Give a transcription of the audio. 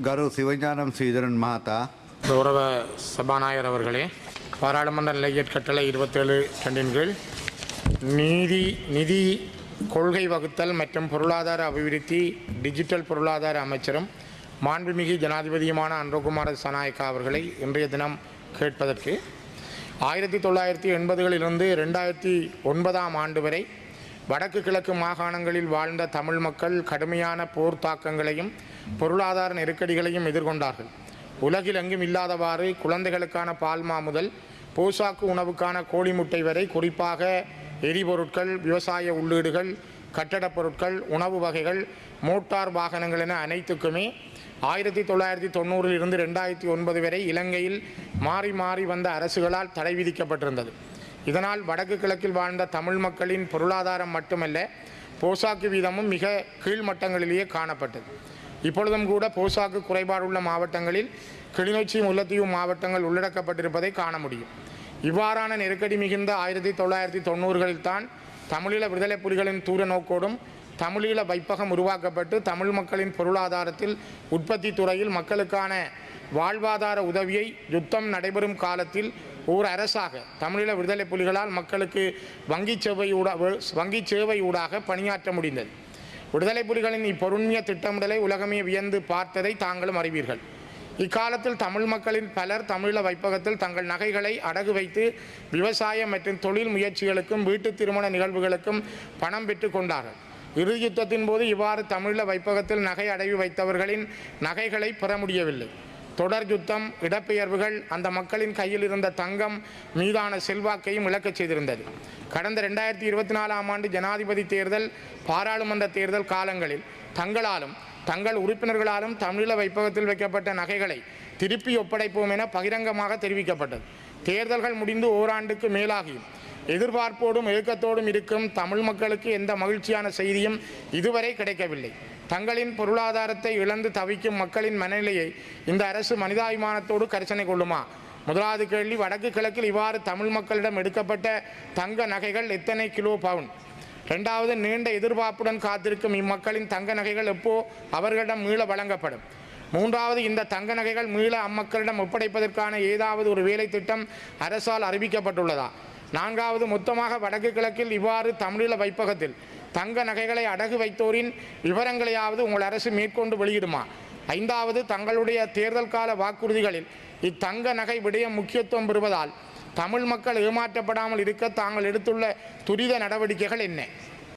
ගරු සිවඥානම් සීදරන් මහතා கௌரவ சபாநாயகர் அவர்களே, பாராளுமன்ற நிலையற் கட்டளை 27 கீழ் நிதி கொள்கை வகுத்தல் மற்றும் பொருளாதார அபிவிருத்தி டிஜிட்டல் பொருளாதார அமைச்சரும் மாண்புமிகு ஜனாதிபதியுமான அன்றகுமார சனாயக்கா அவர்களை இன்றைய தினம் கேட்பதற்கு 1980களிலிருந்து 2009ஆம் ஆண்டு வரை வடக்கு கிழக்கு மாகாணங்களில் வாழ்ந்த தமிழ் மக்கள் கடுமையான போர் தாக்கங்களையும் பொருளாதார நெருக்கடிகளையும் எதிர்கொண்டார்கள். உலகில் எங்கும் இல்லாதவாறு குழந்தைகளுக்கான பால்மா முதல் போசாக்கு உணவுக்கான கோழி முட்டை வரை, குறிப்பாக எரிபொருட்கள், விவசாய உள்ளீடுகள், கட்டடப் பொருட்கள், உணவு வகைகள், மோட்டார் வாகனங்கள் என அனைத்துக்குமே 1990லிருந்து 2009 வரை இலங்கையில் மாறி மாறி வந்த அரசுகளால் தடை விதிக்கப்பட்டிருந்தது. இதனால் வடக்கு கிழக்கில் வாழ்ந்த தமிழ் மக்களின் பொருளாதாரம் மட்டுமல்ல, போசாக்கு வீதமும் மிக கீழ்மட்டங்களிலேயே காணப்பட்டது. இப்பொழுதும் கூட போசாக்கு குறைபாடுள்ள மாவட்டங்களில் கிளிநொச்சி, முல்லைத்தீவு மாவட்டங்கள் உள்ளடக்கப்பட்டிருப்பதை காண முடியும். இவ்வாறான நெருக்கடி மிகுந்த 1990களில் தான் தமிழீழ விடுதலை புலிகளின் தூர நோக்கோடும் தமிழீழ வைப்பகம் உருவாக்கப்பட்டு தமிழ் மக்களின் பொருளாதாரத்தில் உற்பத்தி துறையில் மக்களுக்கான வாழ்வாதார உதவியை யுத்தம் நடைபெறும் காலத்தில் ஓர் அரசாக தமிழீழ விடுதலை புலிகளால் மக்களுக்கு வங்கி சேவை ஊடாக பணியாற்ற முடிந்தது. விடுதலை புலிகளின் இப்பொருண்மைய திட்டமிடலை உலகமே வியந்து பார்த்ததை தாங்களும் அறிவீர்கள். இக்காலத்தில் தமிழ் மக்களின் பலர் தமிழீழ வைப்பகத்தில் தங்கள் நகைகளை அடகு வைத்து விவசாய மற்றும் தொழில் முயற்சிகளுக்கும் வீட்டு திருமண நிகழ்வுகளுக்கும் பணம் பெற்று கொண்டார்கள். இறுதி யுத்தத்தின் போது இவ்வாறு தமிழீழ வைப்பகத்தில் நகை அடகு வைத்தவர்களின் நகைகளை பெற முடியவில்லை. தொடர் யுத்தம், இடப்பெயர்வுகள் அந்த மக்களின் கையில் இருந்த தங்கம் மீதான செல்வாக்கையும் இழக்கச் செய்திருந்தது. கடந்த 2024ஆம் ஆண்டு ஜனாதிபதி தேர்தல், பாராளுமன்ற தேர்தல் காலங்களில் தங்களாலும் தங்கள் உறுப்பினர்களாலும் தமிழீழ வைப்பகத்தில் வைக்கப்பட்ட நகைகளை திருப்பி ஒப்படைப்போம் என பகிரங்கமாக தெரிவிக்கப்பட்டது. தேர்தல்கள் முடிந்து ஓராண்டுக்கு மேலாகியும் எதிர்பார்ப்போடும் ஏக்கத்தோடும் இருக்கும் தமிழ் மக்களுக்கு எந்த மகிழ்ச்சியான செய்தியும் இதுவரை கிடைக்கவில்லை. தங்களின் பொருளாதாரத்தை இழந்து தவிக்கும் மக்களின் மனநிலையை இந்த அரசு மனிதாபிமானத்தோடு கரிசனை கொள்ளுமா? முதலாவது கேள்வி, வடக்கு கிழக்கில் இவ்வாறு தமிழ் மக்களிடம் எடுக்கப்பட்ட தங்க நகைகள் எத்தனை கிலோ பவுன்? இரண்டாவது, நீண்ட எதிர்பார்ப்புடன் காத்திருக்கும் இம்மக்களின் தங்க நகைகள் எப்போ அவர்களிடம் மீள வழங்கப்படும்? மூன்றாவது, இந்த தங்க நகைகள் மீள அம்மக்களிடம் ஒப்படைப்பதற்கான ஏதாவது ஒரு வேலை திட்டம் அரசால் அறிவிக்கப்பட்டுள்ளதா? நான்காவது, மொத்தமாக வடக்கு கிழக்கில் இவ்வாறு தமிழீழ வைப்பகத்தில் தங்க நகைகளை அடகு வைத்தோரின் விவரங்களையாவது உங்கள் அரசு மேற்கொண்டு வெளியிடுமா? ஐந்தாவது, தங்களுடைய தேர்தல் கால வாக்குறுதிகளில் இத்தங்க நகை விடயம் முக்கியத்துவம் பெறுவதால் தமிழ் மக்கள் ஏமாற்றப்படாமல் இருக்க தாங்கள் எடுத்துள்ள துரித நடவடிக்கைகள் என்ன?